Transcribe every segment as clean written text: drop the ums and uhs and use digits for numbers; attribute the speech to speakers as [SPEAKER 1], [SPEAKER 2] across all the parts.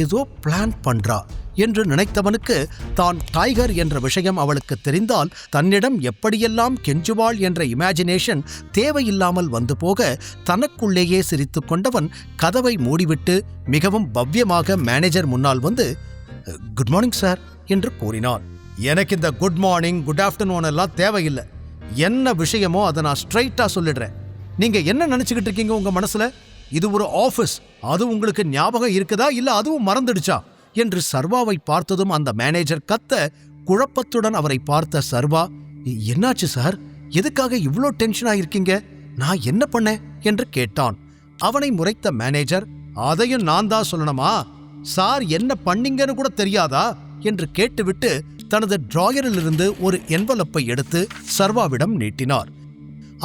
[SPEAKER 1] ஏதோ பிளான் பண்றா என்று நினைத்தவனுக்கு தான் டைகர் என்ற விஷயம் அவளுக்கு தெரிந்தால் தன்னிடம் எப்படியெல்லாம் கெஞ்சுவாள் என்ற இமேஜினேஷன் தேவையில்லாமல் வந்து போக தனக்குள்ளேயே சிரித்து கொண்டவன் கதவை மூடிவிட்டு மிகவும் பவ்யமாக மேனேஜர் முன்னால் வந்து, குட் மார்னிங் சார் என்று கூறினான். எனக்கு இந்த குட் மார்னிங் குட் ஆஃப்டர்நூன் எல்லாம் தேவையில்லை. என்ன விஷயமோ அதை நான் ஸ்ட்ரைட்டா சொல்லிடுறேன். நீங்க என்ன நினைச்சுக்கிட்டு இருக்கீங்க உங்க மனசுல? இது ஒரு ஆபீஸ். அது உங்களுக்கு ஞாபகம் இருக்குதா இல்ல அதுவும் மறந்துடுச்சா என்று சர்வாவை பார்த்ததும் அந்த மேனேஜர் கத்த, குழப்பத்துடன் அவரை பார்த்த சர்வா, என்னாச்சு சார், எதுக்காக இவ்ளோ டென்ஷன் ஆயிருக்கீங்க, நான் என்ன பண்ணேன் என்று கேட்டான். அவனை முறைத்த மேனேஜர், அதையும் நான் தான் சொல்லணுமா, சார் என்ன பண்ணீங்கன்னு கூட தெரியாதா என்று கேட்டுவிட்டு தனது டிராயரிலிருந்து ஒரு என்வலப்பை எடுத்து சர்வாவிடம் நீட்டினார்.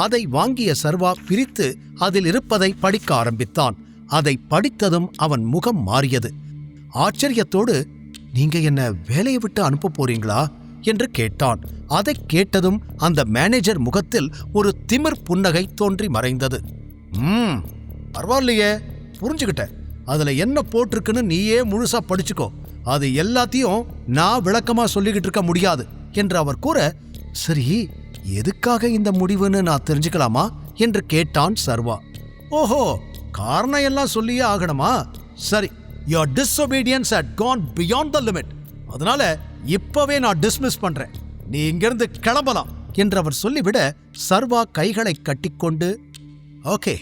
[SPEAKER 1] அதை வாங்கிய சர்வா பிரித்து அதில் இருப்பதை படிக்க ஆரம்பித்தான். அதை படித்ததும் அவன் முகம் மாறியது. ஆச்சரியத்தோடு, நீங்க என்ன வேலையை விட்டு அனுப்ப போறீங்களா என்று கேட்டான். அதை கேட்டதும் அந்த மேனேஜர் முகத்தில் ஒரு திமிர் புன்னகை தோன்றி மறைந்தது. பரவாயில்லையே, புரிஞ்சுக்கிட்டேன். அதுல என்ன போட்டிருக்குன்னு நீயே முழுசா படிச்சுக்கோ. அது எல்லாத்தையும் நான் விளக்கமா சொல்லிக்கிட்டு இருக்க முடியாது என்று அவர் கூற, சரி எதுக்காக இந்த முடிவுன்னு நான் தெரிஞ்சுக்கலாமா என்று கேட்டான் சர்வா. ஓஹோ, காரணம் எல்லாம் சொல்லியே ஆகணுமா? சரி, your disobedience had gone beyond the limit. அதனால இப்பவே நான் டிஸ்மிஸ் பண்றேன். நீ இங்கிருந்து கிளம்பலாம் என்று அவர் சொல்லிவிட சர்வா கைகளை கட்டிக்கொண்டு, ஓகே,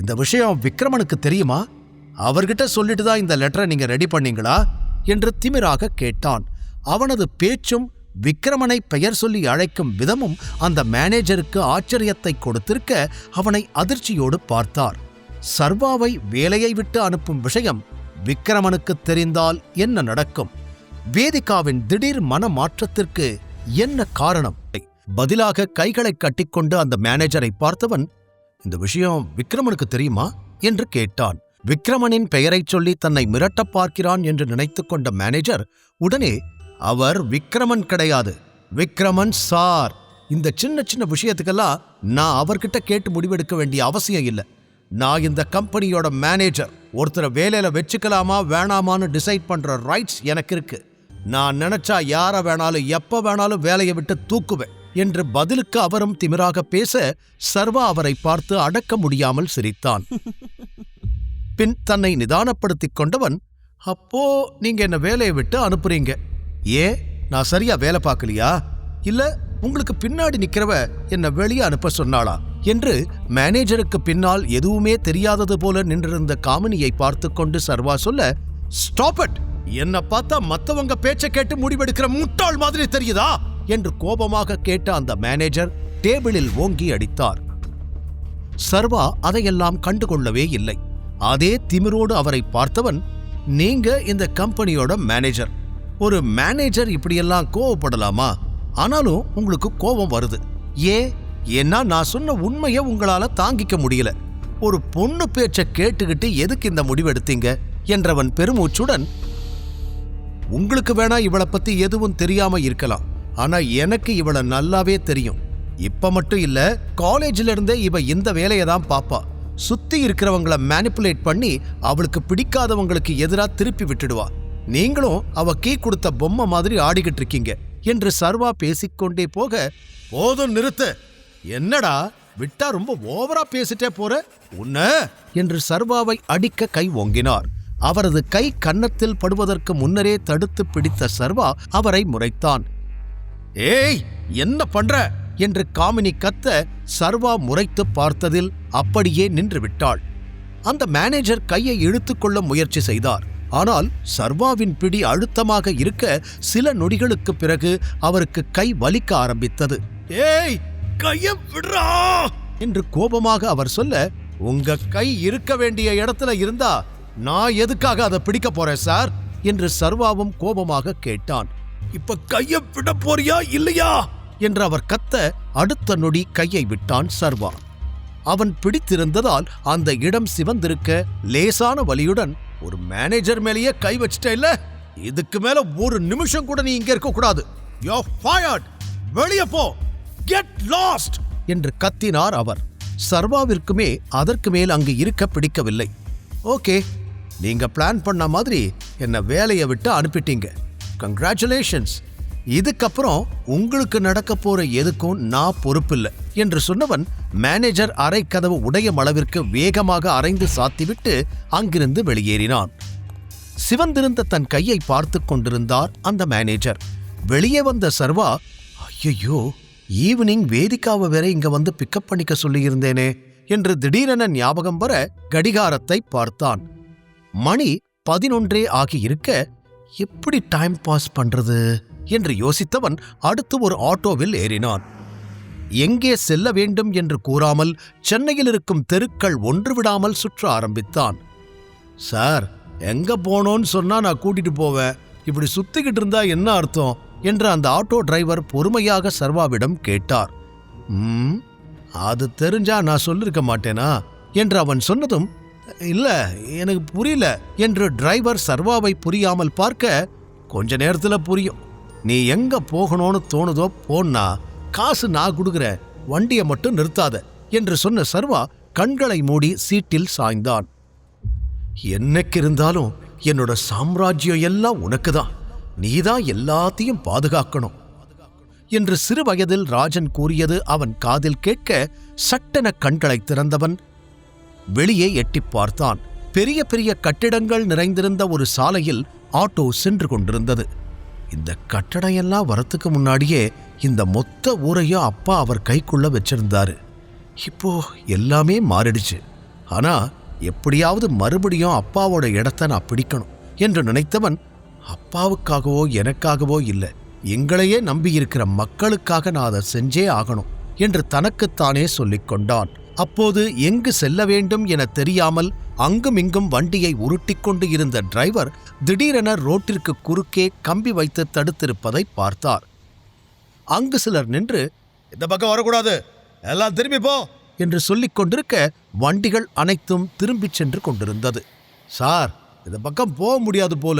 [SPEAKER 1] இந்த விஷயம் விக்ரமனுக்கு தெரியுமா? அவர்கிட்ட சொல்லிட்டு தான் இந்த லெட்டரை நீங்க ரெடி பண்ணீங்களா என்று திமிராக கேட்டான். அவனது பேச்சும் விக்ரமனை பெயர் சொல்லி அழைக்கும் விதமும் அந்த மேனேஜருக்கு ஆச்சரியத்தை கொடுத்திருக்க அவனை அதிர்ச்சியோடு பார்த்தார். சர்வாவை வேலையை விட்டு அனுப்பும் விஷயம் விக்ரமனுக்கு தெரிந்தால் என்ன நடக்கும்? வேதிகாவின் திடீர் மனமாற்றத்திற்கு என்ன காரணம்? பதிலாக கைகளை கட்டிக்கொண்டு அந்த மேனேஜரை பார்த்தவன், இந்த விஷயம் விக்ரமனுக்கு தெரியுமா என்று கேட்டான். விக்ரமனின் பெயரைச் சொல்லி தன்னை மிரட்டப் பார்க்கிறான் என்று நினைத்துக் கொண்ட மேனேஜர் உடனே, அவர் விக்ரமன் கிடையாது, விக்ரமன் சார். இந்த சின்ன சின்ன விஷயத்துக்கெல்லாம் நான் அவர்கிட்ட கேட்டு முடிவெடுக்க வேண்டிய அவசியம் இல்லை. நான் இந்த கம்பெனியோட மேனேஜர். ஒருத்தரை வேலையில வச்சுக்கலாமா வேணாமான்னு டிசைட் பண்ற ரைட்ஸ் எனக்கு இருக்கு. நான் நினைச்சா யார வேணாலும் எப்ப வேணாலும் வேலையை விட்டு தூக்குவேன் என்று பதிலுக்கு அவரும் திமிராக பேச சர்வா அவரை பார்த்து அடக்க முடியாமல் சிரித்தான். பின் தன்னை நிதானப்படுத்திக் கொண்டவன், அப்போ நீங்க என்ன வேலையை விட்டு அனுப்புறீங்க? ஏன், நான் சரியா வேலை பார்க்கலையா? இல்ல உங்களுக்கு பின்னாடி நிக்கிறவ என்ன வெளியே அனுப்ப சொன்னாளா என்று மேனேஜருக்கு பின்னால் எதுவுமே தெரியாதது போல நின்றிருந்த காமினியை பார்த்து கொண்டு சர்வா சொல்ல, ஸ்டாப் இட், என்ன பார்த்தா மத்தவங்க பேச்ச கேட்டு முடிவெடுக்கிற முட்டாள் மாதிரி தெரியுதா என்று கோபமாக கேட்ட அந்த மேனேஜர் டேபிளில் ஓங்கி அடித்தார். சர்வா அதையெல்லாம் கண்டுகொள்ளவே இல்லை. அதே திமிரோடு அவரை பார்த்தவன், நீங்க இந்த கம்பெனியோட மேனேஜர். ஒரு மேனேஜர் இப்படியெல்லாம் கோவப்படலாமா? ஆனாலும் உங்களுக்கு கோபம் வருது. ஏன்னா நான் சொன்ன உண்மையை உங்களால தாங்கிக்க முடியல. ஒரு பொண்ணு பேச்ச கேட்டுக்கிட்டு எதுக்கு இந்த முடிவெடுத்தீங்க என்றவன் பெருமூச்சுடன், உங்களுக்கு வேணா இவளை பத்தி எதுவும் தெரியாம இருக்கலாம், ஆனா எனக்கு இவளை நல்லாவே தெரியும். இப்ப மட்டும் இல்ல, காலேஜ்ல இருந்தே இவ இந்த வேலையை தான் பாப்பா. சுத்தி இருக்கிறவங்களை மேனிப்புலேட் பண்ணி அவளுக்கு பிடிக்காதவங்களுக்கு எதிரா திருப்பி விட்டுடுவா. நீங்களும் அவ கீ கொடுத்த பொம்மை மாதிரி ஆடிக்கிட்டு இருக்கீங்க என்று சர்வா பேசிக்கொண்டே போக, போதும் நிறுத்து, என்னடா விட்டா ரொம்ப ஓவரா பேசிட்டே போற உன்ன என்று சர்வாவை அடிக்க கை ஓங்கினார். அவரது கை கன்னத்தில் படுவதற்கு முன்னரே தடுத்து பிடித்த சர்வா அவரை முறைத்தான். ஏய், என்ன பண்ற என்று காமினி கத்த சர்வா முறைத்து பார்த்ததில் அப்படியே நின்று விட்டாள். அந்த மேனேஜர் கையை இழுத்துக்கொள்ள முயற்சி செய்தார். ஆனால் சர்வாவின் பிடி அழுத்தமாக இருக்க சில நொடிகளுக்கு பிறகு அவருக்கு கை வலிக்க ஆரம்பித்தது. ஏய், கைய விடுறா என்று கோபமாக அவர் சொல்ல, உங்க கை இருக்க வேண்டிய இடத்துல இருந்தா நான் எதுக்காக அதை பிடிக்க போறேன் சார் என்று சர்வாவும் கோபமாக கேட்டான். இப்ப கைய விட போறியா இல்லையா என்று அவர் கத்த அடுத்த நொடி கையை விட்டான் சர்வா. அவன் பிடித்திருந்ததால் அந்த இடம் சிவந்திருக்க லேசான வலியுடன், ஒரு மேனேஜர் மேலேயே கை வச்சிட்ட இல்ல, இதுக்கு மேல ஒரு நிமிஷம் கூட நீ இங்க இருக்க கூடாது, யூ ஆர் ஃபயர்ட், வெளியே போ, கெட் லாஸ்ட் என்று கத்தினார் அவர். சர்வாவிற்குமே அதற்கு மேல் அங்கு இருக்க பிடிக்கவில்லை. ஓகே, நீங்க பிளான் பண்ண மாதிரி என்ன வேலையை விட்டு அனுப்பிட்டீங்க. கங்க்ராச்சுலேஷன்ஸ். இதுக்கப்புறம் உங்களுக்கு நடக்க போற எதுக்கும் நான் பொறுப்பில்லை என்று சொன்னவன் மேனேஜர் அறை கதவு உடையும் அளவிற்கு வேகமாக அரைந்து சாத்திவிட்டு அங்கிருந்து வெளியேறினான். சிவந்திருந்த தன் கையை பார்த்து கொண்டிருந்தார் அந்த மேனேஜர். வெளியே வந்த சர்வா, ஐயோ, ஈவினிங் வேதிகாவை வேற இங்க வந்து பிக்கப் பண்ணிக்க சொல்லியிருந்தேனே என்று திடீரென ஞாபகம் வர கடிகாரத்தை பார்த்தான். மணி 11 ஆகியிருக்க எப்படி டைம் பாஸ் பண்றது என்று யோசித்தவன் அடுத்து ஒரு ஆட்டோவில் ஏறினான். எங்கே செல்ல வேண்டும் என்று கூறாமல் சென்னையில் இருக்கும் தெருக்கள் ஒன்று விடாமல் சுற்ற ஆரம்பித்தான். சார், எங்க போனோன்னு சொன்னா நான் கூட்டிட்டு போவேன், இப்படி சுத்திக்கிட்டு இருந்தா என்ன அர்த்தம் என்று அந்த ஆட்டோ டிரைவர் பொறுமையாக சர்வாவிடம் கேட்டார். அது தெரிஞ்சா நான் சொல்லிருக்க மாட்டேனா என்று அவன் சொன்னதும், இல்ல எனக்கு புரியல என்று டிரைவர் சர்வாவை புரியாமல் பார்க்க, கொஞ்ச நேரத்துல புரியும், நீ எங்க போகணும்னு தோணுதோ போனா காசு நான் கொடுக்குறேன், வண்டியை மட்டும் நிறுத்தாத என்று சொன்ன சர்வா கண்களை மூடி சீட்டில் சாய்ந்தான். என்னைக்கு இருந்தாலும் என்னோட சாம்ராஜ்யம் எல்லாம் உனக்குதான், நீதான் எல்லாத்தையும் பாதுகாக்கணும் என்று சிறு வயதில் ராஜன் கூறியது அவன் காதில் கேட்க சட்டென கண்களை திறந்தவன் வெளியே எட்டி பார்த்தான். பெரிய பெரிய கட்டிடங்கள் நிறைந்திருந்த ஒரு சாலையில் ஆட்டோ சென்று கொண்டிருந்தது. இந்த கட்டடம் எல்லாம் வரத்துக்கு முன்னாடியே இந்த மொத்த ஊரையும் அப்பா அவர் கைக்குள்ள வச்சிருந்தாரு. இப்போ எல்லாமே மாறிடுச்சு. ஆனா எப்படியாவது மறுபடியும் அப்பாவோட இடத்தை நான் பிடிக்கணும் என்று நினைத்தவன், அப்பாவுக்காகவோ எனக்காகவோ இல்லை, எங்களையே நம்பியிருக்கிற மக்களுக்காக நான் அதை செஞ்சே ஆகணும் என்று தனக்குத்தானே சொல்லிக் கொண்டான். அப்போது எங்கு செல்ல வேண்டும் என தெரியாமல் அங்குமிங்கும் வண்டியை உருட்டிக்கொண்டு இருந்த டிரைவர் திடீரென ரோட்டிற்கு குறுக்கே கம்பி வைத்து தடுத்திருப்பதை பார்த்தார். அங்கு சிலர் நின்று, இந்த பக்கம் வரக்கூடாது, எல்லாம் திரும்பி போ என்று சொல்லிக் கொண்டிருக்க வண்டிகள் அனைத்தும் திரும்பிச் சென்று கொண்டிருந்தது. சார், இந்த பக்கம் போக முடியாது போல,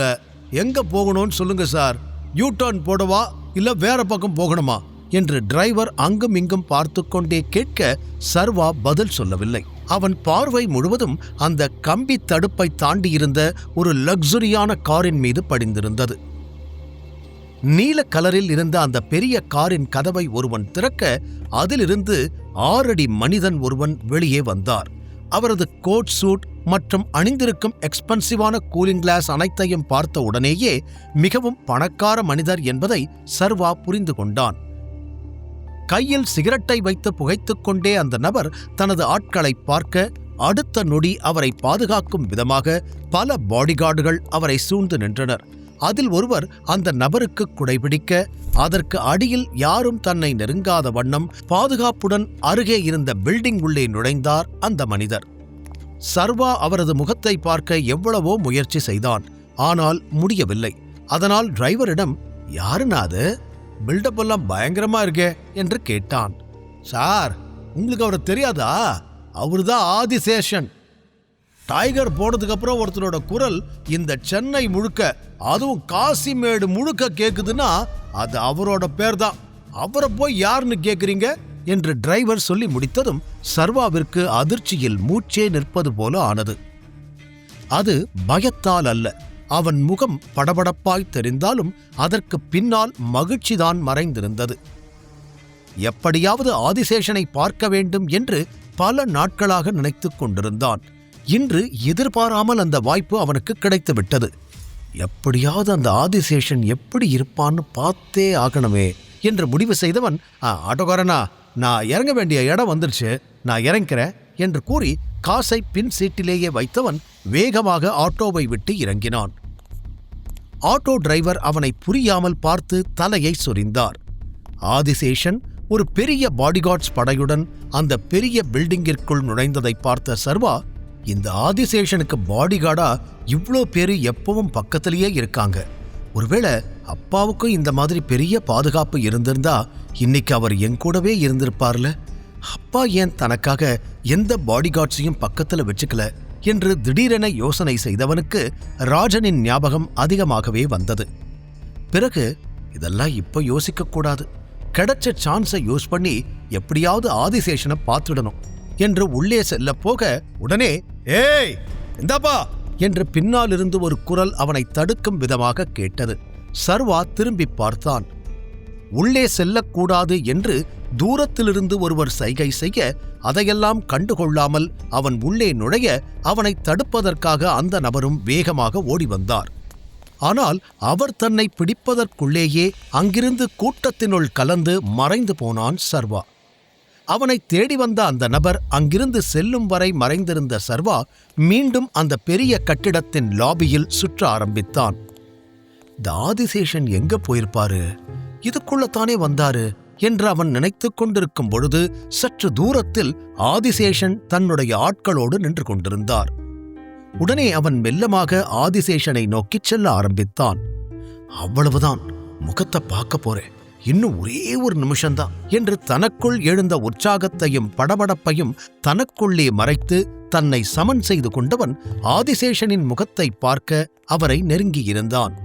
[SPEAKER 1] எங்க போகணும்னு சொல்லுங்க சார், யூ டர்ன் போடவா இல்ல வேற பக்கம் போகணுமா என்று டிரைவர் அங்கும் இங்கும் பார்த்து கொண்டே கேட்க சர்வா பதில் சொல்லவில்லை. அவன் பார்வை முழுவதும் அந்த கம்பி தடுப்பை தாண்டியிருந்த ஒரு லக்ஸுரியான காரின் மீது படிந்திருந்தது. நீல கலரில் இருந்த அந்த பெரிய காரின் கதவை ஒருவன் திறக்க அதிலிருந்து 6 அடி மனிதன் ஒருவன் வெளியே வந்தார். அவரது கோட் சூட் மற்றும் அணிந்திருக்கும் எக்ஸ்பென்சிவான கூலிங் கிளாஸ் அனைத்தையும் பார்த்த உடனேயே மிகவும் பணக்கார மனிதர் என்பதை சர்வா புரிந்து கொண்டான். கையில் சிகரெட்டை வைத்து புகைத்துக் கொண்டே அந்த நபர் தனது ஆட்களை பார்க்க அடுத்த நொடி அவரை பாதுகாக்கும் விதமாக பல பாடிகார்டுகள் அவரை சூழ்ந்து நின்றனர். அதில் ஒருவர் அந்த நபருக்கு குடைபிடிக்க, அதற்கு அடியில் யாரும் தன்னை நெருங்காத வண்ணம் பாதுகாப்புடன் அருகே இருந்த பில்டிங் உள்ளே நுழைந்தார் அந்த மனிதர். சர்வா அவரது முகத்தை பார்க்க எவ்வளவோ முயற்சி செய்தான். ஆனால் முடியவில்லை. அதனால் டிரைவரிடம், யாருன்னா அது, பில்டப் எல்லாம் பயங்கரமா இருக்கே என்று கேட்டான். சார், உங்களுக்கு அவரை தெரியாதா? அவருதான் ஆதிசேஷன். டைகர் போனதுக்கு அப்புறம் ஒருத்தரோட குரல் இந்த சென்னை முழுக்க, அதுவும் காசிமேடு முழுக்க கேக்குதுன்னா அது அவரோட பேர் தான். அவரை போய் யாருன்னு கேக்குறீங்க என்று டிரைவர் சொல்லி முடித்ததும் சர்வாவிற்கு அதிர்ச்சியில் மூச்சே நிற்பது போல ஆனது. அது பயத்தால் அல்ல. அவன் முகம் படபடப்பாய் தெரிந்தாலும் அதற்கு பின்னால் மகிழ்ச்சிதான் மறைந்திருந்தது. எப்படியாவது ஆதிசேஷனை பார்க்க வேண்டும் என்று பல நாட்களாக நினைத்துக் கொண்டிருந்தான். இன்று எதிர்பாராமல் அந்த வாய்ப்பு அவனுக்கு கிடைத்துவிட்டது. எப்படியாவது அந்த ஆதிசேஷன் எப்படி இருப்பான்னு பார்த்தே ஆகணுமே என்று முடிவு செய்தவன், ஆட்டோக்காரனா, நான் இறங்க வேண்டிய இடம் வந்துருச்சு, நான் இறங்கிறேன் என்று கூறி காசை பின் சீட்டிலேயே வைத்தவன் வேகமாக ஆட்டோவை விட்டு இறங்கினான். ஆட்டோ டிரைவர் அவனை புரியாமல் பார்த்து தலையை சொரிந்தார். ஆதிசேஷன் ஒரு பெரிய பாடிகார்ட்ஸ் படையுடன் அந்த பெரிய பில்டிங்கிற்குள் நுழைந்ததை பார்த்த சர்வா, இந்த ஆதிசேஷனுக்கு பாடிகார்டா இவ்ளோ பேரு எப்பவும் பக்கத்திலேயே இருக்காங்க, ஒருவேளை அப்பாவுக்கும் இந்த மாதிரி பெரிய பாதுகாப்பு இருந்திருந்தா இன்னைக்கு அவர் என் கூடவே இருந்திருப்பார்ல, அப்பா ஏன் தனக்காக எந்த பாடிகார்ட்ஸையும் பக்கத்துல வச்சுக்கல என்று திடீரென யோசனை செய்தவனுக்கு ராஜனின் ஞாபகம் அதிகமாகவே வந்தது. பிறகு, இதெல்லாம் இப்ப யோசிக்க கூடாது, கிடைச்ச சான்ஸை யூஸ் பண்ணி எப்படியாவது ஆதிசேஷனை பார்த்துடணும் என்று உள்ளே செல்ல போக, உடனே, ஏய் இந்தாப்பா என்று பின்னாலிருந்து ஒரு குரல் அவனை தடுக்கும் விதமாக கேட்டது. சர்வா திரும்பி பார்த்தான். உள்ளே செல்லக்கூடாது என்று தூரத்திலிருந்து ஒருவர் சைகை செய்ய அதையெல்லாம் கண்டுகொள்ளாமல் அவன் உள்ளே நுழைய அவனை தடுப்பதற்காக அந்த நபரும் வேகமாக ஓடி வந்தார். ஆனால் அவர் தன்னை பிடிப்பதற்குள்ளேயே அங்கிருந்து கூட்டத்தினுள் கலந்து மறைந்து போனான் சர்வா. அவனை தேடி வந்த அந்த நபர் அங்கிருந்து செல்லும் வரை மறைந்திருந்த சர்வா மீண்டும் அந்த பெரிய கட்டிடத்தின் லாபியில் சுற்ற ஆரம்பித்தான். இந்த ஆதிசேஷன் எங்க போயிருப்பாரு, இதுக்குள்ளத்தானே வந்தாரு என்று அவன் நினைத்து கொண்டிருக்கும் பொழுது சற்று தூரத்தில் ஆதிசேஷன் தன்னுடைய ஆட்களோடு நின்று கொண்டிருந்தார். உடனே அவன் மெல்லமாக ஆதிசேஷனை நோக்கிச் செல்ல ஆரம்பித்தான். அவ்வளவுதான், முகத்தை பார்க்க போறேன், இன்னும் ஒரே ஒரு நிமிஷம்தான் என்று தனக்குள் எழுந்த உற்சாகத்தையும் படபடப்பையும் தனக்குள்ளே மறைத்து தன்னை சமன் செய்து கொண்டவன் ஆதிசேஷனின் முகத்தை பார்க்க அவரை நெருங்கியிருந்தான்.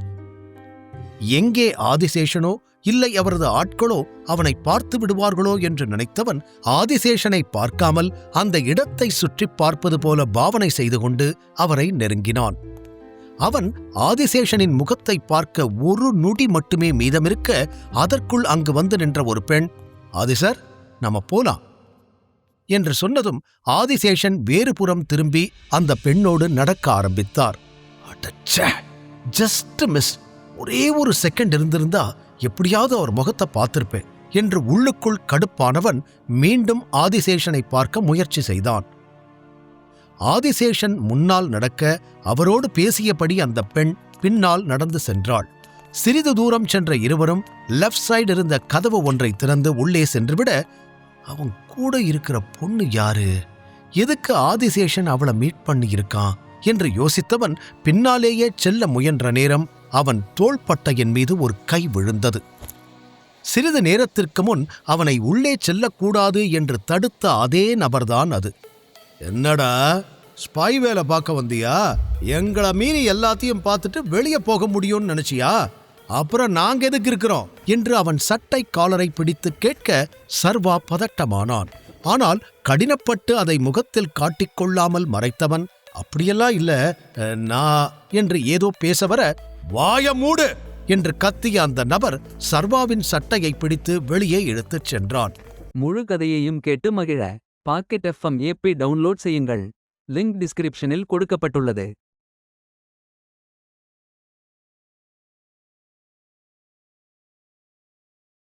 [SPEAKER 1] எங்கே ஆதிசேஷனோ இல்லை அவரது ஆட்களோ அவனை பார்த்து விடுவார்களோ என்று நினைத்தவன் ஆதிசேஷனை பார்க்காமல் அந்த இடத்தை சுற்றி பார்ப்பது போல பாவனை செய்து கொண்டு அவரை நெருங்கினான். அவன் ஆதிசேஷனின் முகத்தை பார்க்க ஒரு நொடி மட்டுமே மீதமிருக்க அதற்குள் அங்கு வந்து நின்ற ஒரு பெண், ஆதிசர், நம்ம போலாம் என்று சொன்னதும் ஆதிசேஷன் வேறுபுறம் திரும்பி அந்த பெண்ணோடு நடக்க ஆரம்பித்தார். ஜஸ்ட் மிஸ், ஒரே ஒரு செகண்ட் இருந்திருந்தா எப்படியாவது அவர் முகத்தை பார்த்திருப்பேன் என்று உள்ளுக்குள் கடுப்பானவன் மீண்டும் ஆதிசேஷனை பார்க்க முயற்சி செய்தான். ஆதிசேஷன் முன்னால் நடக்க அவரோடு பேசியபடி அந்த பெண் பின்னால் நடந்து சென்றாள். சிறிது தூரம் சென்ற இருவரும் லெஃப்ட் சைடு இருந்த கதவு ஒன்றை திறந்து உள்ளே சென்றுவிட, அவன் கூட இருக்கிற பொண்ணு யாரு, எதுக்கு ஆதிசேஷன் அவளை மீட் பண்ணி இருக்கான் என்று யோசித்தவன் பின்னாலேயே செல்ல முயன்ற நேரம் அவன் தோள்பட்டையின் மீது ஒரு கை விழுந்தது. சிறிது நேரத்திற்கு முன் அவனை உள்ளே செல்லக்கூடாது என்று தடுத்த அதே நபர்தான் அது. என்னடா, ஸ்பை வேலை பார்க்க வந்தியா? எங்களை மீறி எல்லாத்தையும் பார்த்துட்டு வெளியே போக முடியும்னு நினைச்சியா? அப்புறம் நாங்க எதுக்கு இருக்கிறோம் என்று அவன் சட்டை காலரை பிடித்து கேட்க சர்வா பதட்டமானான். ஆனால் கடினப்பட்டு அதை முகத்தில் காட்டிக்கொள்ளாமல் மறைத்தவன், அப்படியெல்லாம் இல்ல, நான் என்று ஏதோ பேச வர, வாய மூடு என்று கத்திய அந்த நபர் சர்வாவின் சட்டையை பிடித்து வெளியே இழுத்துச் சென்றான்.
[SPEAKER 2] முழு கதையையும் கேட்டு மகிழ பாக்கெட் FM ஆப்பை டவுன்லோட் செய்யுங்கள். லிங்க் டிஸ்கிரிப்ஷனில் கொடுக்கப்பட்டுள்ளது.